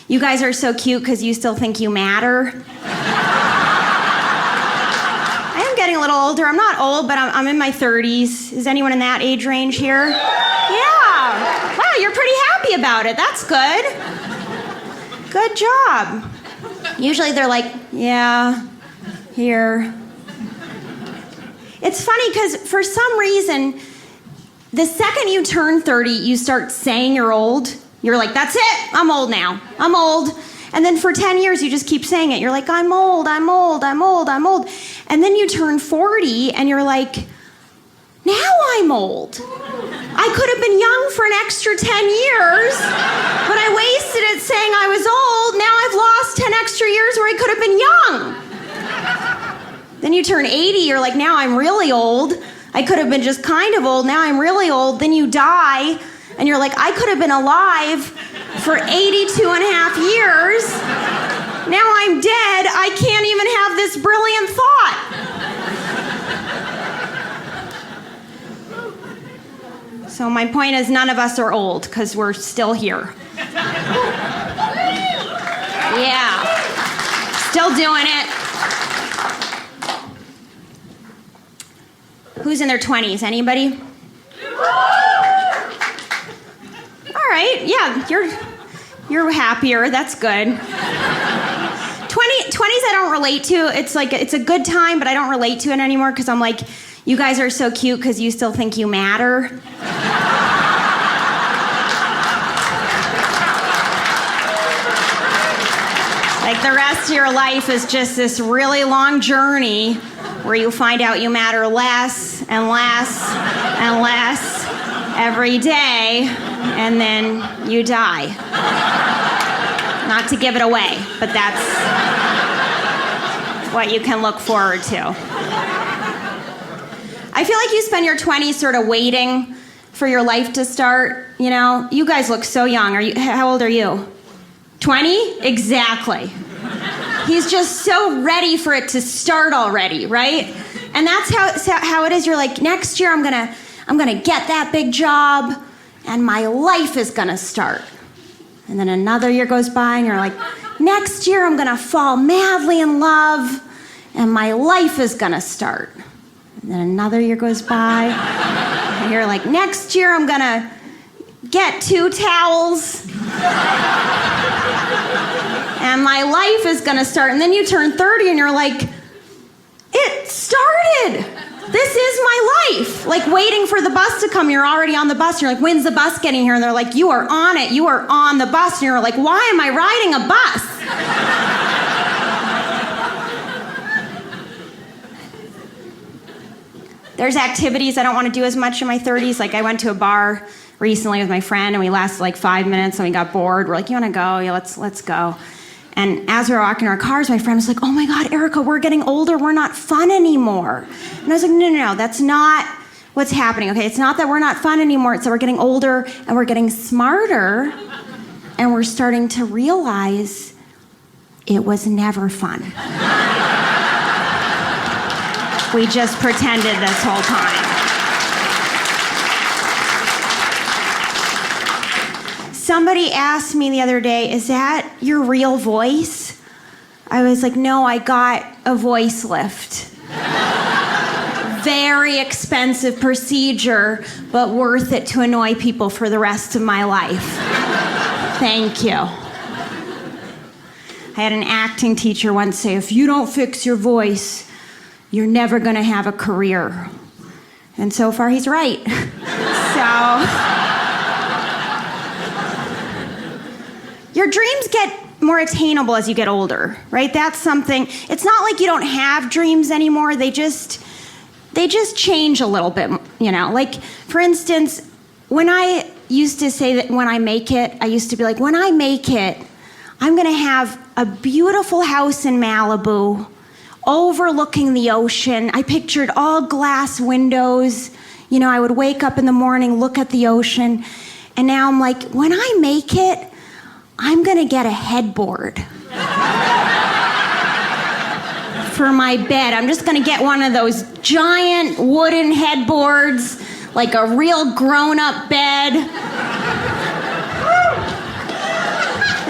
You guys are so cute because you still think you matter. I am getting a little older. I'm not old, but I'm in my 30s. Is anyone in that age range here? Yeah. Wow, you're pretty happy about it. That's good. Good job. Usually they're like, yeah, here. It's funny because for some reason, the second you turn 30, you start saying you're old. You're like, that's it, I'm old now, I'm old. And then for 10 years, you just keep saying it. You're like, I'm old, I'm old, I'm old, I'm old. And then you turn 40 and you're like, now I'm old. I could have been young for an extra 10 years, but I wasted it saying I was old. Now I've lost 10 extra years where I could have been young. Then you turn 80, you're like, now I'm really old. I could have been just kind of old, now I'm really old. Then you die, and you're like, I could have been alive for 82 and a half years. Now I'm dead, I can't even have this brilliant thought. So my point is, none of us are old, because we're still here. Yeah, still doing it. Who's in their 20s? Anybody? All right, yeah, you're happier. That's good. 20s I don't relate to. It's like it's a good time, but I don't relate to it anymore because I'm like, you guys are so cute because you still think you matter. Like the rest of your life is just this really long journey where you find out you matter less and less and less every day, and then you die. Not to give it away, but that's what you can look forward to. I feel like you spend your 20s sort of waiting for your life to start, you know? You guys look so young. How old are you? 20? Exactly. He's just so ready for it to start already, right? And that's how it is. You're like, next year I'm gonna get that big job and my life is gonna start. And then another year goes by and you're like, next year I'm gonna fall madly in love and my life is gonna start. And then another year goes by and you're like, next year I'm gonna get 2 towels and my life is gonna start. And then you turn 30 and you're like, it started. This is my life. Like waiting for the bus to come, you're already on the bus. You're like, when's the bus getting here? And they're like, you are on it. You are on the bus. And you're like, why am I riding a bus? There's activities I don't want to do as much in my 30s. Like I went to a bar recently with my friend and we lasted like 5 minutes and we got bored. We're like, you want to go? Yeah, let's go. And as we were walking in our cars, my friend was like, oh my God, Erica, we're getting older. We're not fun anymore. And I was like, no, that's not what's happening, okay? It's not that we're not fun anymore. It's that we're getting older and we're getting smarter and we're starting to realize it was never fun. We just pretended this whole time. Somebody asked me the other day, is that your real voice? I was like, no, I got a voice lift. Very expensive procedure, but worth it to annoy people for the rest of my life. Thank you. I had an acting teacher once say, if you don't fix your voice, you're never gonna have a career. And so far, he's right. Your dreams get more attainable as you get older, right? That's something. It's not like you don't have dreams anymore. They just change a little bit, you know? Like, for instance, when I used to say that when I make it, I used to be like, when I make it, I'm gonna have a beautiful house in Malibu overlooking the ocean. I pictured all glass windows. You know, I would wake up in the morning, look at the ocean. And now I'm like, when I make it, I'm gonna get a headboard for my bed. I'm just gonna get one of those giant wooden headboards, like a real grown-up bed.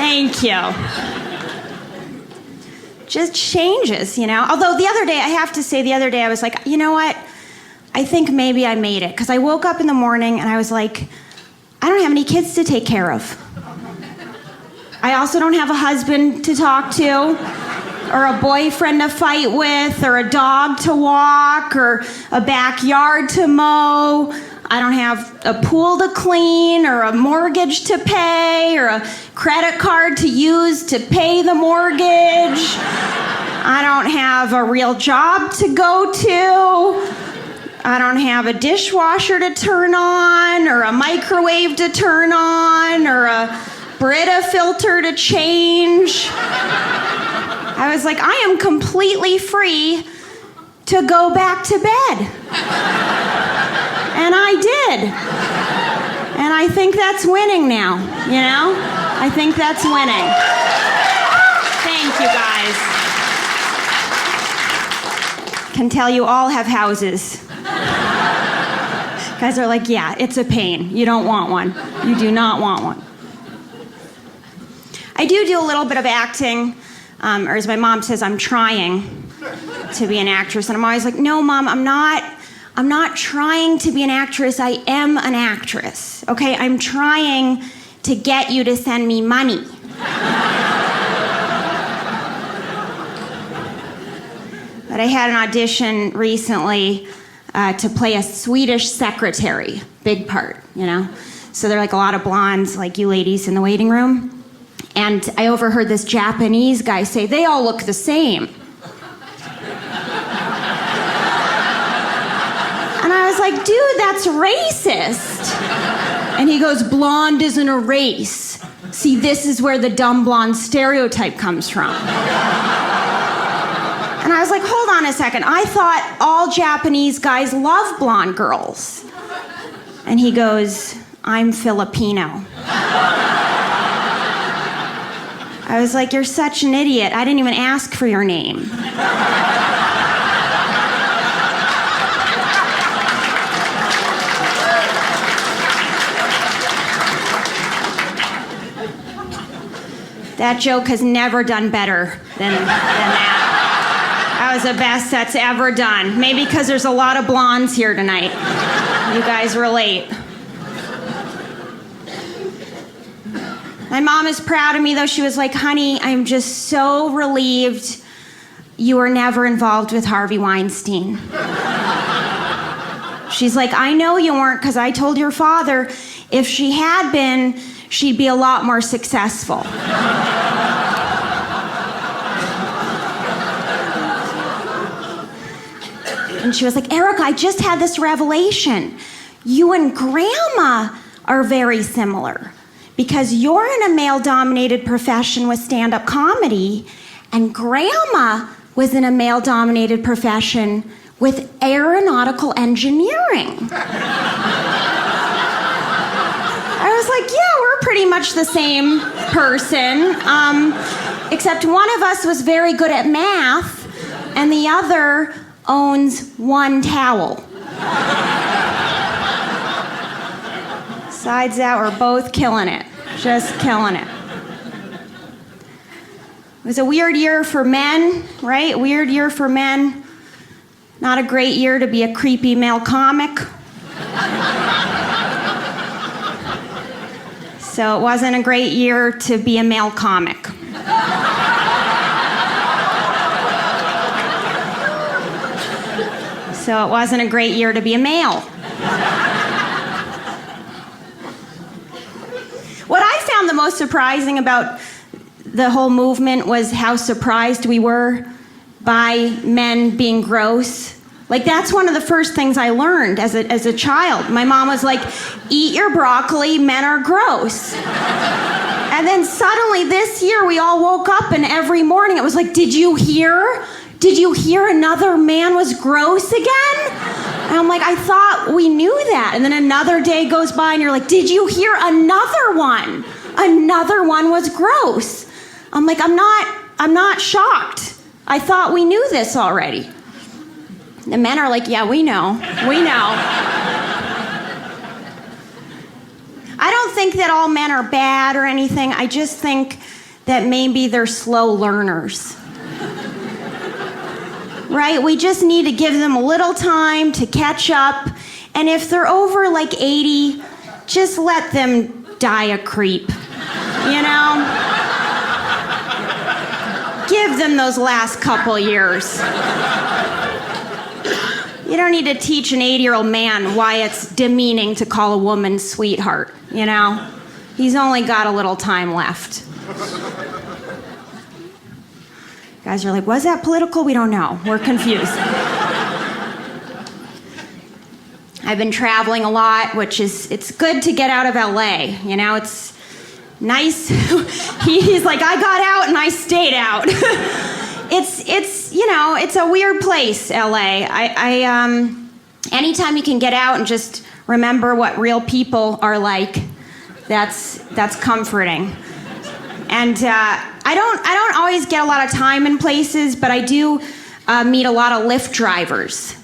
Thank you. Just changes, you know? Although the other day, I have to say, I was like, you know what? I think maybe I made it. Because I woke up in the morning and I was like, I don't have any kids to take care of. I also don't have a husband to talk to, or a boyfriend to fight with, or a dog to walk, or a backyard to mow. I don't have a pool to clean, or a mortgage to pay, or a credit card to use to pay the mortgage. I don't have a real job to go to. I don't have a dishwasher to turn on, or a microwave to turn on, or a Brita filter to change. I was like, I am completely free to go back to bed. And I did. And I think that's winning now, you know? I think that's winning. Thank you, guys. Can tell you all have houses. Guys are like, yeah, it's a pain. You don't want one. You do not want one. I do a little bit of acting, or as my mom says, I'm trying to be an actress. And I'm always like, no, Mom, I'm not trying to be an actress. I am an actress, okay? I'm trying to get you to send me money. But I had an audition recently to play a Swedish secretary, big part, you know? So there are like a lot of blondes, like you ladies in the waiting room. And I overheard this Japanese guy say, they all look the same. And I was like, dude, that's racist. And he goes, blonde isn't a race. See, this is where the dumb blonde stereotype comes from. And I was like, hold on a second. I thought all Japanese guys love blonde girls. And he goes, I'm Filipino. I was like, you're such an idiot. I didn't even ask for your name. That joke has never done better than that. That was the best that's ever done. Maybe because there's a lot of blondes here tonight. You guys relate. My mom is proud of me, though. She was like, honey, I'm just so relieved you were never involved with Harvey Weinstein. She's like, I know you weren't, because I told your father if she had been, she'd be a lot more successful. And she was like, Erica, I just had this revelation. You and Grandma are very similar. Because you're in a male-dominated profession with stand-up comedy, and Grandma was in a male-dominated profession with aeronautical engineering. I was like, yeah, we're pretty much the same person, except one of us was very good at math, and the other owns one towel. Besides that, we're both killing it. Just killing it. It was a weird year for men, right? Weird year for men. Not a great year to be a creepy male comic. So it wasn't a great year to be a male comic. So it wasn't a great year to be a male. What I found the most surprising about the whole movement was how surprised we were by men being gross. Like, that's one of the first things I learned as a child. My mom was like, eat your broccoli, men are gross. And then suddenly this year we all woke up and every morning it was like, did you hear? Did you hear another man was gross again? And I'm like, I thought we knew that. And then another day goes by and you're like, did you hear another one? Another one was gross. I'm like, I'm not shocked. I thought we knew this already. The men are like, yeah, we know. We know. I don't think that all men are bad or anything. I just think that maybe they're slow learners. Right? We just need to give them a little time to catch up. And if they're over like 80, just let them die a creep. You know? Give them those last couple years. You don't need to teach an 80-year-old man why it's demeaning to call a woman sweetheart, you know? He's only got a little time left. Guys are like, was that political? We don't know. We're confused. I've been traveling a lot, it's good to get out of LA, you know? It's nice. He's like, I got out and I stayed out. It's you know, it's a weird place, LA. Anytime you can get out and just remember what real people are like, that's comforting. And I don't always get a lot of time in places, but I do meet a lot of Lyft drivers,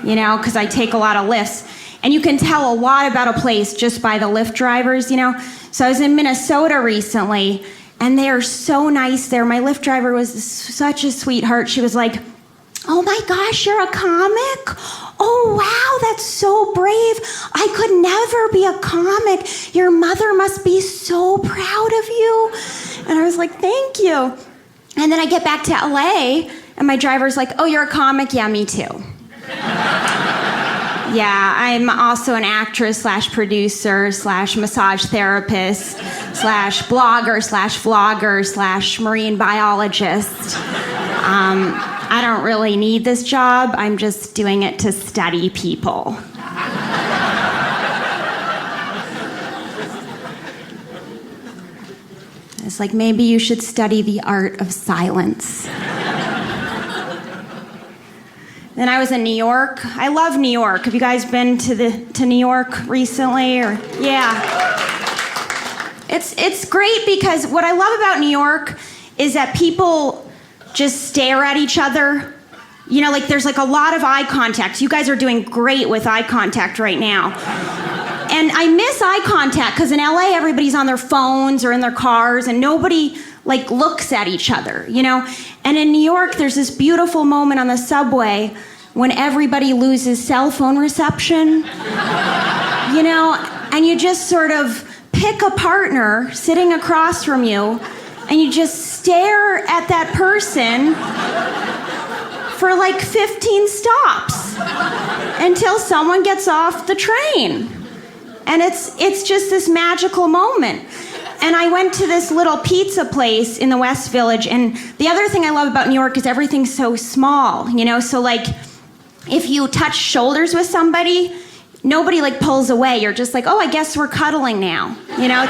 you know, because I take a lot of Lyfts. And you can tell a lot about a place just by the Lyft drivers, you know. So I was in Minnesota recently, and they are so nice there. My Lyft driver was such a sweetheart. She was like, oh my gosh, you're a comic? Oh wow, that's so brave. I could never be a comic. Your mother must be so proud of you. And I was like, thank you. And then I get back to LA, and my driver's like, oh, you're a comic? Yeah, me too. Yeah, I'm also an actress / producer / massage therapist / blogger / vlogger / marine biologist. I don't really need this job. I'm just doing it to study people. It's like, maybe you should study the art of silence. Then I was in New York. I love New York. Have you guys been to New York recently? Yeah. It's great because what I love about New York is that people just stare at each other. You know, like there's like a lot of eye contact. You guys are doing great with eye contact right now. And I miss eye contact because in LA everybody's on their phones or in their cars and nobody like looks at each other, you know? And in New York there's this beautiful moment on the subway when everybody loses cell phone reception, you know? And you just sort of pick a partner sitting across from you and you just stare at that person for like 15 stops until someone gets off the train. And it's just this magical moment. And I went to this little pizza place in the West Village, and the other thing I love about New York is everything's so small, you know? So like, if you touch shoulders with somebody, nobody like pulls away. You're just like, oh, I guess we're cuddling now. You know,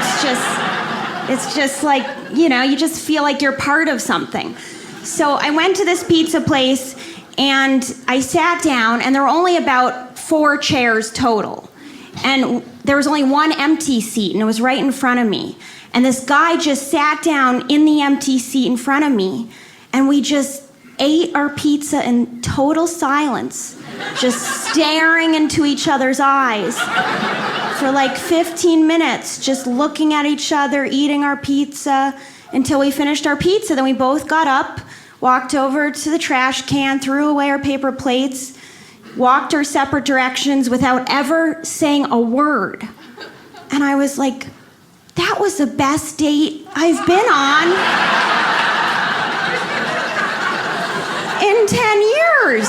it's just like, you know, you just feel like you're part of something. So I went to this pizza place, and I sat down, and there were only about 4 chairs total. And there was only one empty seat, and it was right in front of me. And this guy just sat down in the empty seat in front of me, and we just ate our pizza in total silence, just staring into each other's eyes for like 15 minutes, just looking at each other, eating our pizza until we finished our pizza. Then we both got up, walked over to the trash can, threw away our paper plates, walked our separate directions without ever saying a word. And I was like, that was the best date I've been on in 10 years.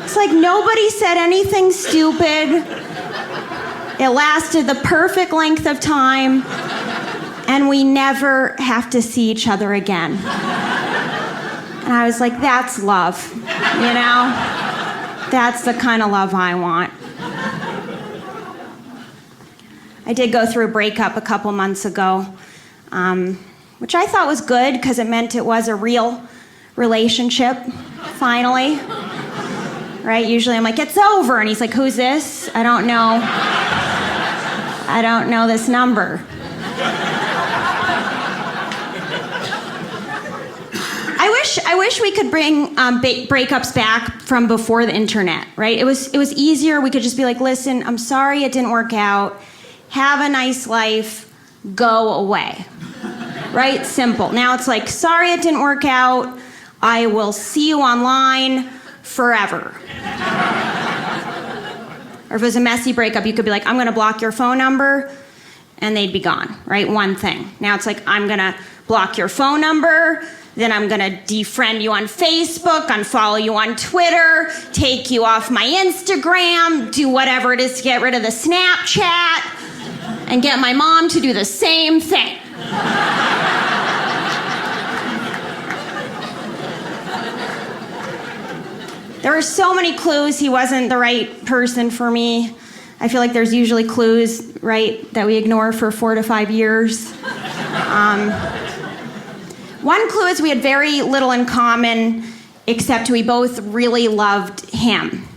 It's like nobody said anything stupid. It lasted the perfect length of time, and we never have to see each other again. And I was like, that's love, you know? That's the kind of love I want. I did go through a breakup a couple months ago, which I thought was good because it meant it was a real relationship, finally. Right? Usually I'm like, it's over. And he's like, who's this? I don't know. I don't know this number. I wish we could bring breakups back from before the internet, right? It was easier. We could just be like, listen, I'm sorry it didn't work out. Have a nice life. go away. Right? Simple. Now it's like, sorry it didn't work out. I will see you online forever. Or if it was a messy breakup, you could be like, I'm going to block your phone number, and they'd be gone, right? One thing. Now it's like, I'm going to block your phone number, then I'm going to defriend you on Facebook, unfollow you on Twitter, take you off my Instagram, do whatever it is to get rid of the Snapchat, and get my mom to do the same thing. There were so many clues he wasn't the right person for me. I feel like there's usually clues, right, that we ignore for 4 to 5 years. One clue is we had very little in common, except we both really loved him.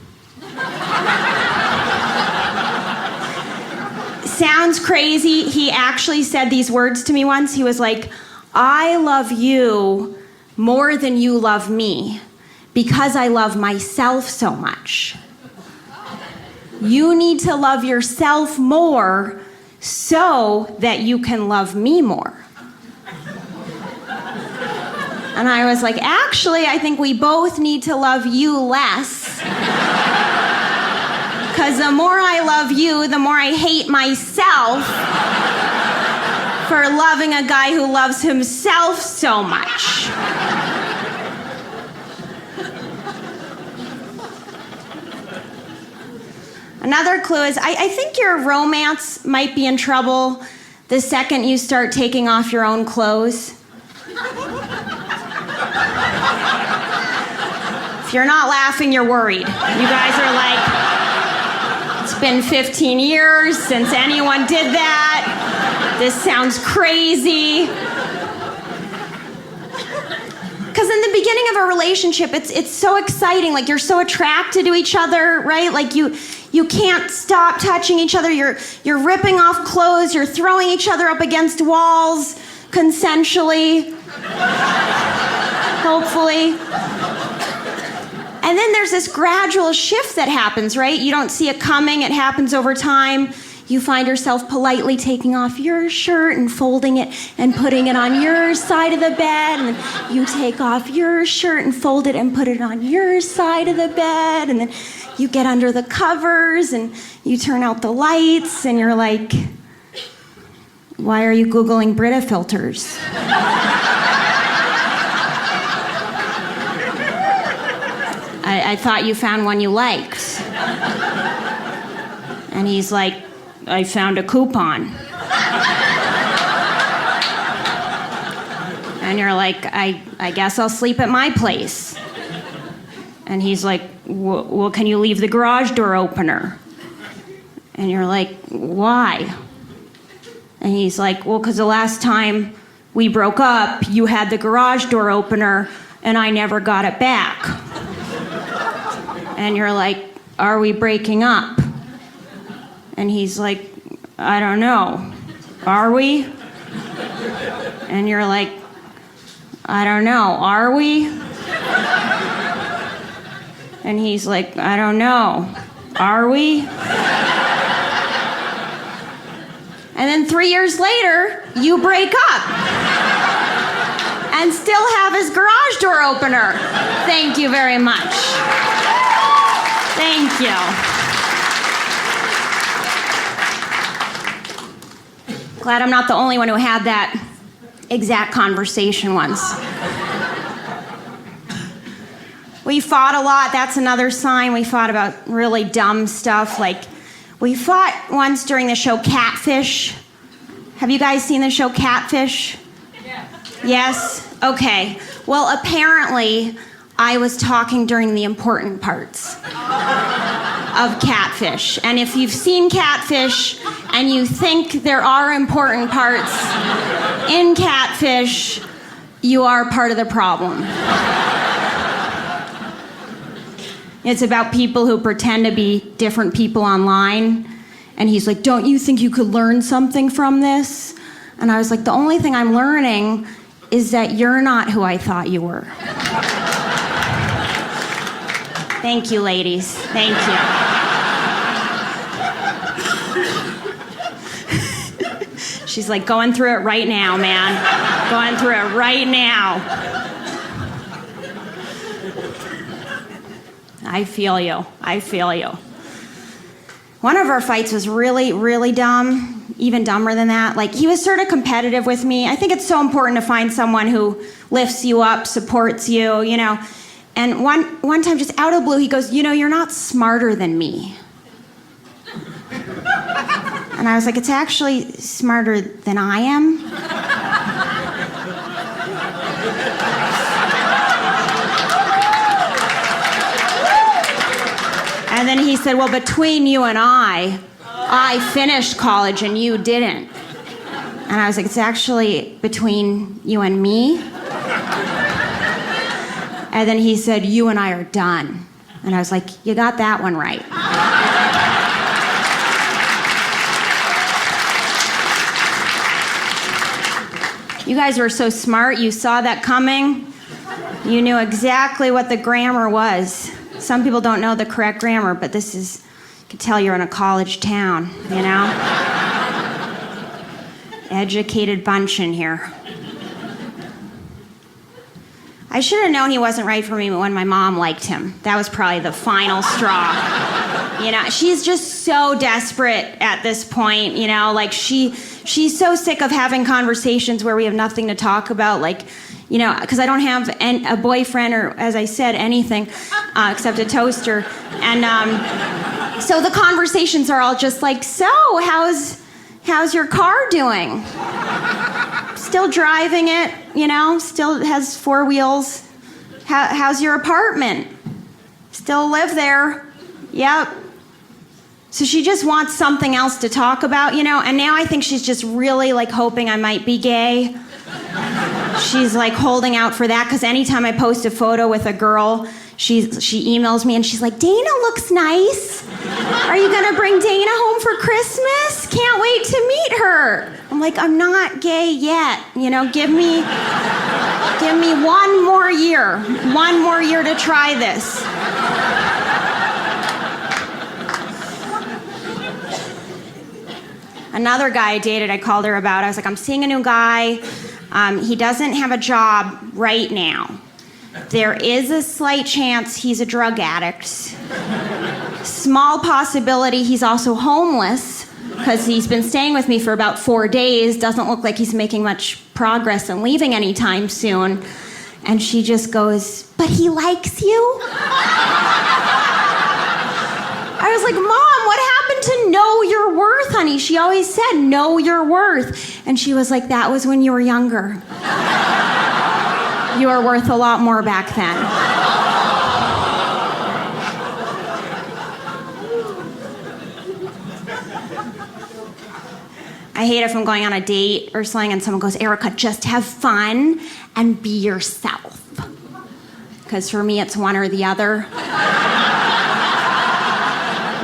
Sounds crazy. He actually said these words to me once. He was like, I love you more than you love me because I love myself so much. You need to love yourself more so that you can love me more. And I was like, actually, I think we both need to love you less. Because the more I love you, the more I hate myself for loving a guy who loves himself so much. Another clue is, I think your romance might be in trouble the second you start taking off your own clothes. If you're not laughing, you're worried. You guys are like, it's been 15 years since anyone did that. This sounds crazy. Because in the beginning of a relationship, it's so exciting. Like, you're so attracted to each other, right? Like, you can't stop touching each other. You're ripping off clothes. You're throwing each other up against walls consensually. Hopefully. And then there's this gradual shift that happens, right? You don't see it coming. It happens over time. You find yourself politely taking off your shirt and folding it and putting it on your side of the bed. And then you take off your shirt and fold it and put it on your side of the bed. And then you get under the covers and you turn out the lights and you're like, why are you Googling Brita filters? I thought you found one you liked. And he's like, I found a coupon. And you're like, I guess I'll sleep at my place. And he's like, well, can you leave the garage door opener? And you're like, why? And he's like, well, because the last time we broke up, you had the garage door opener and I never got it back. And you're like, are we breaking up? And he's like, I don't know. Are we? And you're like, I don't know. Are we? And he's like, I don't know. Are we? And then 3 years later, you break up. And still have his garage door opener. Thank you very much. Thank you. Glad I'm not the only one who had that exact conversation once. We fought a lot. That's another sign. We fought about really dumb stuff. Like, we fought once during the show Catfish. Have you guys seen the show Catfish? Yes? Okay. Well, apparently, I was talking during the important parts of Catfish. And if you've seen Catfish and you think there are important parts in Catfish, you are part of the problem. It's about people who pretend to be different people online. And he's like, don't you think you could learn something from this? And I was like, the only thing I'm learning is that you're not who I thought you were. Thank you, ladies. Thank you. She's like, going through it right now, man. Going through it right now. I feel you. I feel you. One of our fights was really, really dumb, even dumber than that. Like, he was sort of competitive with me. I think it's so important to find someone who lifts you up, supports you, you know. And one time, just out of the blue, he goes, you know, you're not smarter than me. And I was like, it's actually smarter than I am. And then he said, well, between you and I finished college and you didn't. And I was like, it's actually between you and me. And then he said, you and I are done. And I was like, you got that one right. You guys were so smart, you saw that coming. You knew exactly what the grammar was. Some people don't know the correct grammar, but this is, I can tell you're in a college town, you know? Educated bunch in here. I should have known he wasn't right for me when my mom liked him. That was probably the final straw. You know, she's just so desperate at this point, you know, like she's so sick of having conversations where we have nothing to talk about, like, you know, because I don't have a boyfriend or, as I said, anything except a toaster. And so the conversations are all just like, so how's your car doing? Still driving it, you know, still has 4 wheels. How's your apartment? Still live there. Yep. So she just wants something else to talk about, you know, and now I think she's just really like hoping I might be gay. She's like holding out for that, because anytime I post a photo with a girl, she emails me and she's like, Dana looks nice. Are you gonna bring Dana home for Christmas? Can't wait to meet her. I'm like, I'm not gay yet. You know, give me 1 more year. 1 more year to try this. Another guy I dated, I called her about. I was like, I'm seeing a new guy. He doesn't have a job right now. There is a slight chance he's a drug addict. Small possibility he's also homeless, because he's been staying with me for about 4 days. Doesn't look like he's making much progress and leaving anytime soon. And she just goes, but he likes you? I was like, Mom, what happened to know your worth, honey? She always said, know your worth. And she was like, that was when you were younger. You were worth a lot more back then. I hate if I'm going on a date or something and someone goes, Erica, just have fun and be yourself. Because for me, it's one or the other.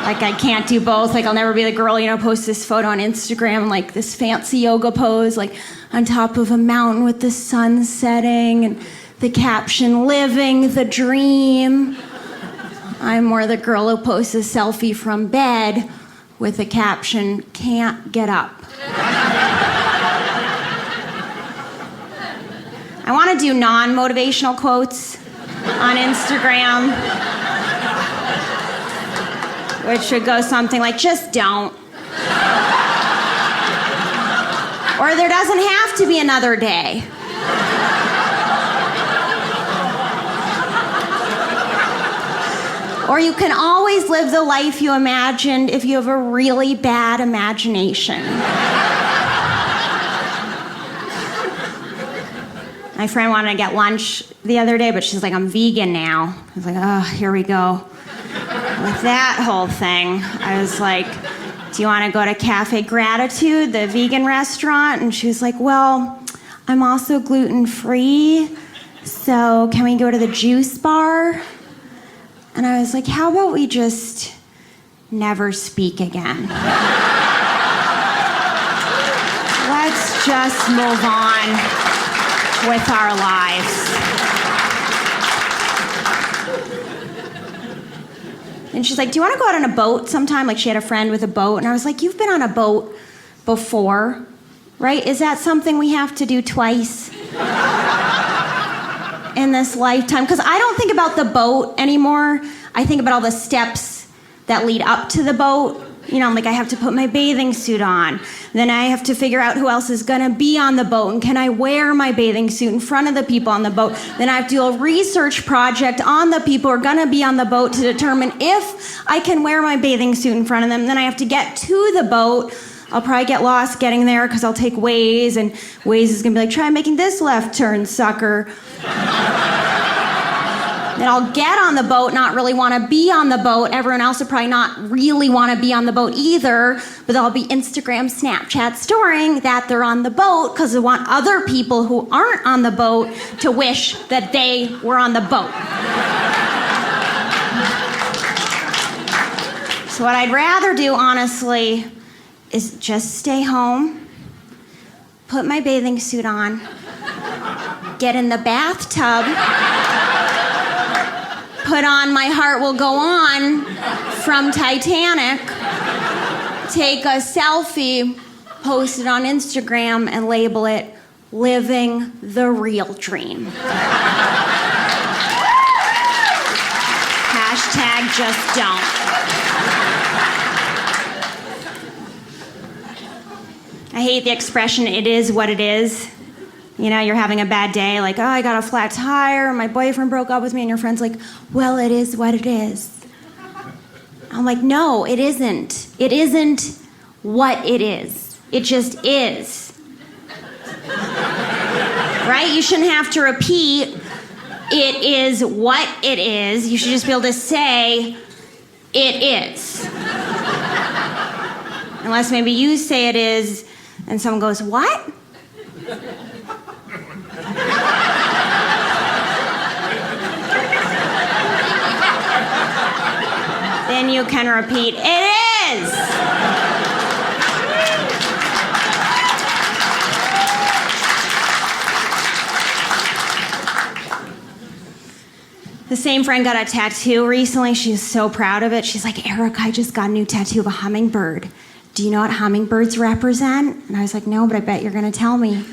Like, I can't do both. Like, I'll never be the girl, you know, post this photo on Instagram, like this fancy yoga pose, like on top of a mountain with the sun setting, and the caption, living the dream. I'm more the girl who posts a selfie from bed with the caption, can't get up. I want to do non-motivational quotes on Instagram, which should go something like, just don't. Or there doesn't have to be another day. Or you can always live the life you imagined if you have a really bad imagination. My friend wanted to get lunch the other day, but she's like, I'm vegan now. I was like, oh, here we go. With that whole thing, I was like, do you want to go to Cafe Gratitude, the vegan restaurant? And she was like, well, I'm also gluten-free, so can we go to the juice bar? And I was like, how about we just never speak again? Let's just move on with our lives. And she's like, do you want to go out on a boat sometime? Like, she had a friend with a boat. And I was like, you've been on a boat before. right? Is that something we have to do twice in this lifetime? Because I don't think about the boat anymore. I think about all the steps that lead up to the boat. You know, like I have to put my bathing suit on. Then I have to figure out who else is gonna be on the boat, and can I wear my bathing suit in front of the people on the boat? Then I have to do a research project on the people who are gonna be on the boat to determine if I can wear my bathing suit in front of them. Then I have to get to the boat. I'll probably get lost getting there because I'll take Waze, and Waze is gonna be like, try making this left turn, sucker. Then I'll get on the boat, not really want to be on the boat. Everyone else would probably not really want to be on the boat either, but they'll be Instagram, Snapchat storing that they're on the boat because they want other people who aren't on the boat to wish that they were on the boat. So what I'd rather do, honestly, is just stay home, put my bathing suit on, get in the bathtub, put on My Heart Will Go On from Titanic, take a selfie, post it on Instagram, and label it Living the Real Dream. Hashtag just don't. I hate the expression, it is what it is. You know, you're having a bad day, like, oh, I got a flat tire, my boyfriend broke up with me, and your friend's like, well, it is what it is. I'm like, no, it isn't. It isn't what it is. It just is. Right? You shouldn't have to repeat, it is what it is. You should just be able to say, it is. Unless maybe you say it is, and someone goes, what? Then you can repeat, it is! The same friend got a tattoo recently. She's so proud of it. She's like, Eric, I just got a new tattoo of a hummingbird. Do you know what hummingbirds represent? And I was like, no, but I bet you're gonna tell me.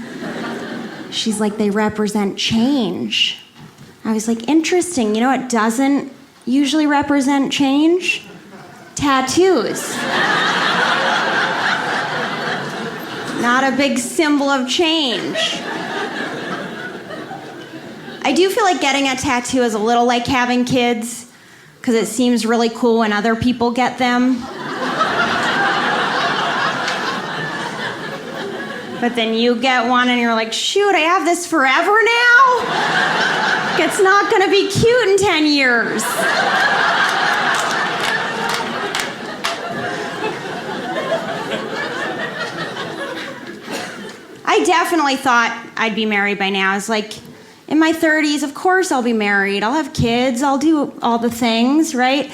She's like, they represent change. I was like, interesting. You know what doesn't usually represent change? Tattoos. Not a big symbol of change. I do feel like getting a tattoo is a little like having kids, because it seems really cool when other people get them. But then you get one and you're like, shoot, I have this forever now? It's not gonna be cute in 10 years. I definitely thought I'd be married by now. I was like, in my 30s, of course I'll be married. I'll have kids, I'll do all the things, right?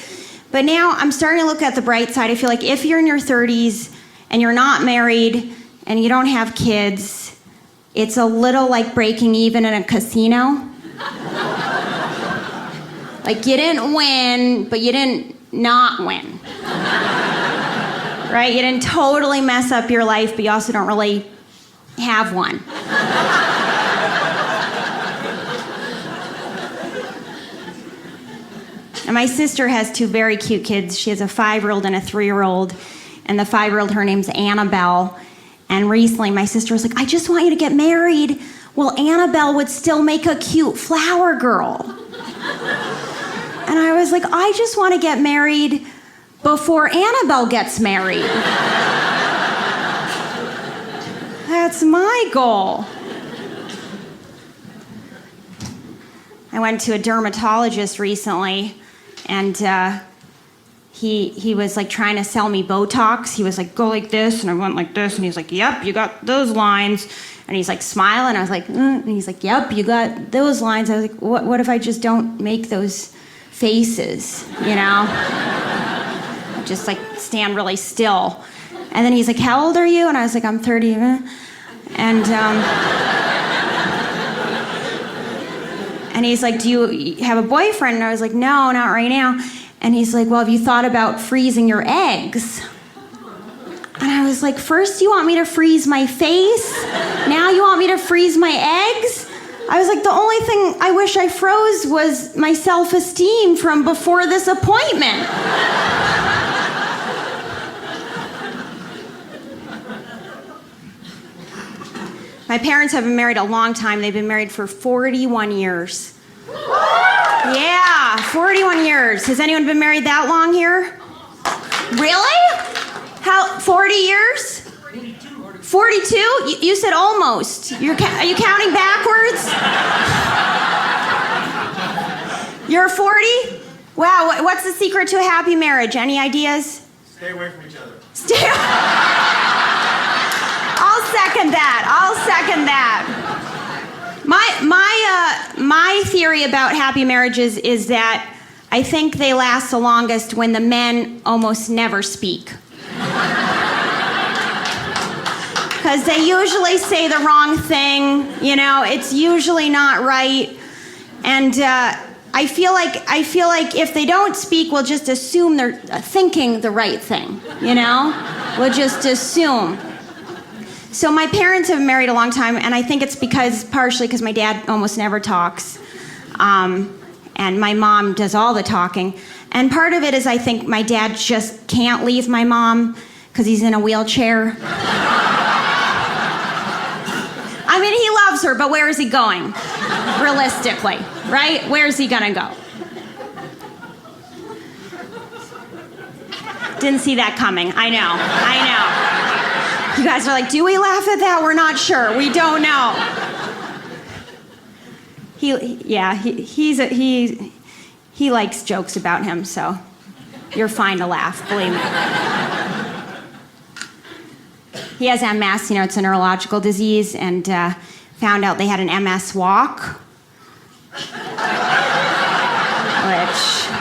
But now I'm starting to look at the bright side. I feel like if you're in your 30s and you're not married, and you don't have kids, it's a little like breaking even in a casino. Like you didn't win, but you didn't not win. Right? You didn't totally mess up your life, but you also don't really have one. And my sister has two very cute kids. She has a 5-year-old and a 3-year-old. And the 5-year-old, her name's Annabelle. And recently, my sister was like, I just want you to get married. Well, Annabelle would still make a cute flower girl. And I was like, I just want to get married before Annabelle gets married. That's my goal. I went to a dermatologist recently, and he was like trying to sell me Botox. He was like, go like this, and I went like this, and he was like, yep, you got those lines. And he's like smiling. I was like, and he's like, yep, you got those lines. I was like, what if I just don't make those faces, you know? Just like stand really still. And then he's like, how old are you? And I was like, I'm 30. And he's like, do you have a boyfriend? And I was like, no, not right now. And he's like, well, have you thought about freezing your eggs? And I was like, first you want me to freeze my face, now you want me to freeze my eggs? I was like, the only thing I wish I froze was my self-esteem from before this appointment. My parents have been married a long time. They've been married for 41 years. Yeah, 41 years. Has anyone been married that long here? Really? How, 40 years? 42? You said almost. Are you counting backwards? You're 40? Wow, what's the secret to a happy marriage? Any ideas? Stay away from each other. I'll second that. My theory about happy marriages is that I think they last the longest when the men almost never speak. Because they usually say the wrong thing, it's usually not right. And I feel like if they don't speak, we'll just assume they're thinking the right thing, We'll just assume. So my parents have been married a long time, and I think it's partially because my dad almost never talks, and my mom does all the talking. And part of it is I think my dad just can't leave my mom because he's in a wheelchair. I mean, he loves her, but where is he going? Realistically, right? Where's he gonna go? Didn't see that coming. I know. You guys are like, do we laugh at that? We're not sure. We don't know. He likes jokes about him, so you're fine to laugh, believe me. He has MS, it's a neurological disease, and found out they had an MS walk, which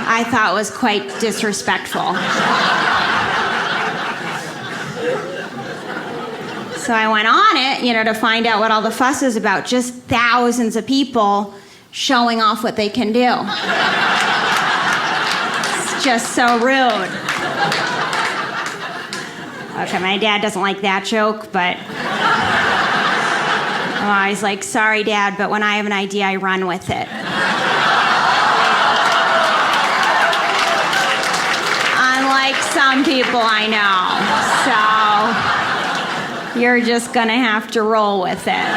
I thought was quite disrespectful. So I went on it, to find out what all the fuss is about. Just thousands of people showing off what they can do. It's just so rude. Okay, my dad doesn't like that joke, but he's like, sorry, Dad, but when I have an idea, I run with it. Unlike some people I know, so you're just gonna have to roll with it.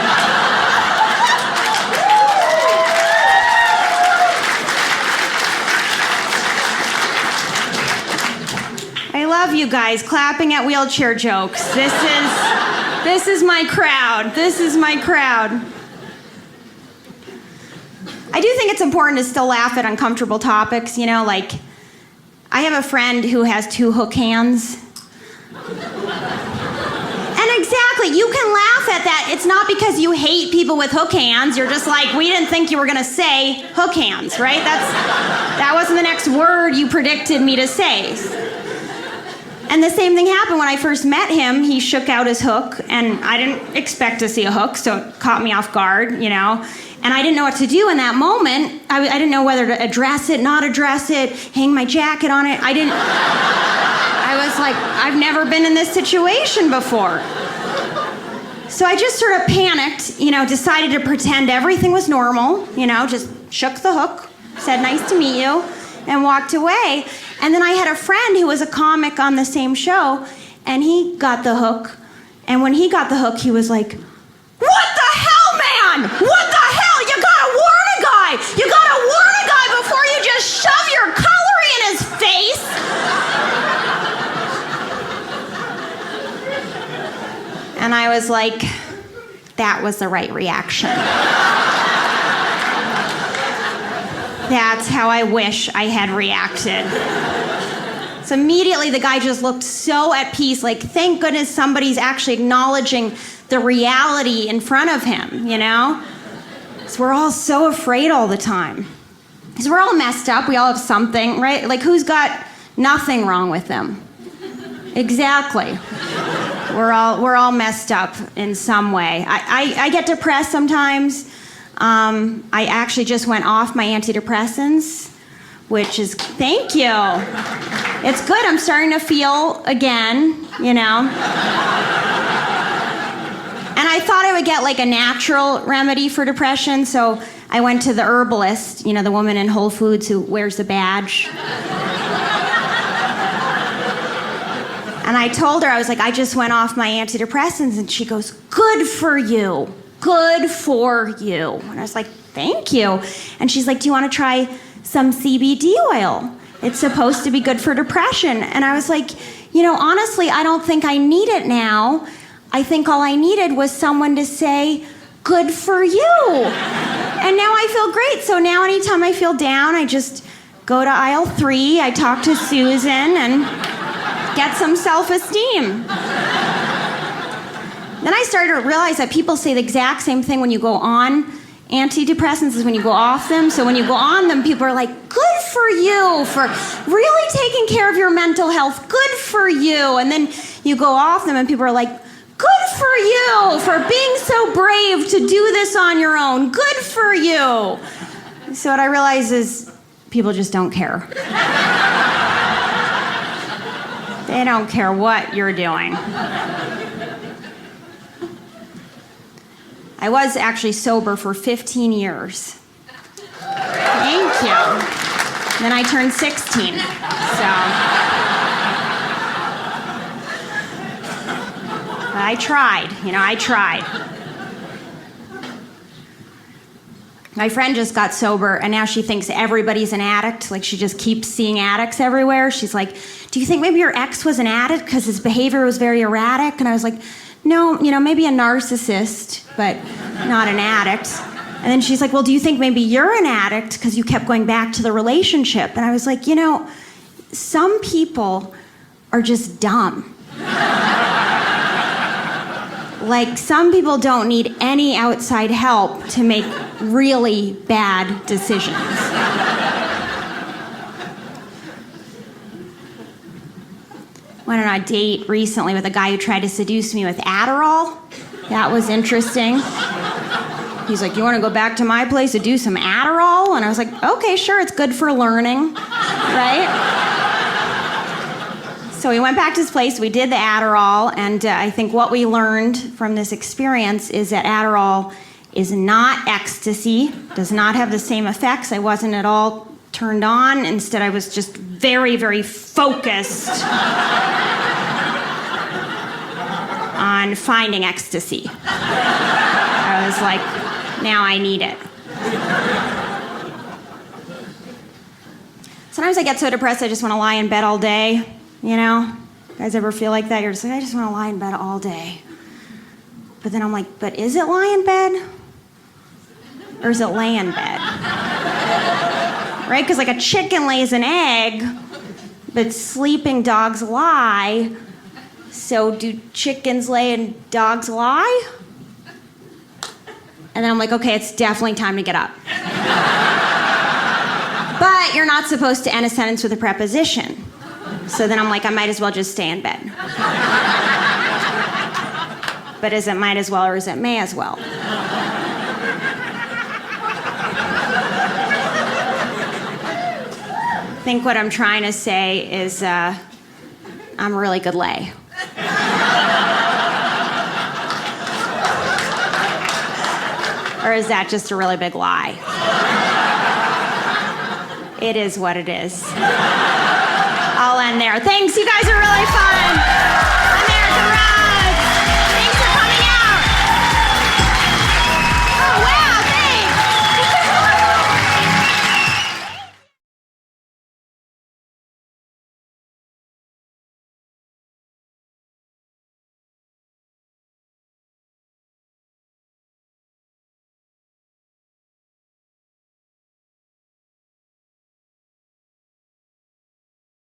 I love you guys clapping at wheelchair jokes. This is my crowd. This is my crowd. I do think it's important to still laugh at uncomfortable topics, like I have a friend who has 2 hook hands. And exactly, you can laugh at that. It's not because you hate people with hook hands. You're just like, we didn't think you were gonna say hook hands, right? That wasn't the next word you predicted me to say. And the same thing happened when I first met him. He shook out his hook, and I didn't expect to see a hook, so it caught me off guard, And I didn't know what to do in that moment. I didn't know whether to address it, not address it, hang my jacket on it. I was like, I've never been in this situation before. So I just sort of panicked, decided to pretend everything was normal, just shook the hook, said nice to meet you, and walked away. And then I had a friend who was a comic on the same show, and he got the hook. And when he got the hook, he was like, what the hell, man? What the hell? You gotta warn a guy. You gotta warn a guy before you just shove your cutlery in his face. And I was like, that was the right reaction. That's how I wish I had reacted. So immediately the guy just looked so at peace, like, thank goodness somebody's actually acknowledging the reality in front of him, So we're all so afraid all the time. Because we're all messed up, we all have something, right? Like, who's got nothing wrong with them? Exactly. We're all messed up in some way. I get depressed sometimes. I actually just went off my antidepressants, which is, thank you. It's good. I'm starting to feel again, you know. And I thought I would get like a natural remedy for depression, so I went to the herbalist, you know, the woman in Whole Foods who wears the badge. And I told her, I was like, I just went off my antidepressants, and she goes, good for you. Good for you. And I was like, thank you. And she's like, do you want to try some CBD oil? It's supposed to be good for depression. And I was like, you know, honestly, I don't think I need it now. I think all I needed was someone to say, good for you. And now I feel great. So now anytime I feel down, I just go to aisle 3, I talk to Susan, and get some self-esteem. Then I started to realize that people say the exact same thing when you go on antidepressants as when you go off them. So when you go on them, people are like, good for you for really taking care of your mental health. Good for you. And then you go off them and people are like, good for you for being so brave to do this on your own. Good for you. So what I realize is people just don't care. They don't care what you're doing. I was actually sober for 15 years. Thank you. Then I turned 16. So I tried, I tried. My friend just got sober, and now she thinks everybody's an addict. Like, she just keeps seeing addicts everywhere. She's like, do you think maybe your ex was an addict because his behavior was very erratic? And I was like, no, maybe a narcissist, but not an addict. And then she's like, well, do you think maybe you're an addict because you kept going back to the relationship? And I was like, some people are just dumb. Like, some people don't need any outside help to make really bad decisions. Went on a date recently with a guy who tried to seduce me with Adderall. That was interesting. He's like, you want to go back to my place to do some Adderall? And I was like, okay, sure, it's good for learning, right? So we went back to his place, we did the Adderall, and I think what we learned from this experience is that Adderall is not ecstasy, does not have the same effects. I wasn't at all turned on. Instead, I was just very, very focused on finding ecstasy. I was like, now I need it. Sometimes I get so depressed I just want to lie in bed all day. You guys ever feel like that? You're just like, I just want to lie in bed all day. But then I'm like, but is it lie in bed? Or is it lay in bed? Right? Because like a chicken lays an egg, but sleeping dogs lie. So do chickens lay and dogs lie? And then I'm like, okay, it's definitely time to get up. But you're not supposed to end a sentence with a preposition. So then I'm like, I might as well just stay in bed. But is it might as well or is it may as well? I think what I'm trying to say is I'm a really good lay. Or is that just a really big lie? It is what it is. I'll end there. Thanks, you guys are really fun.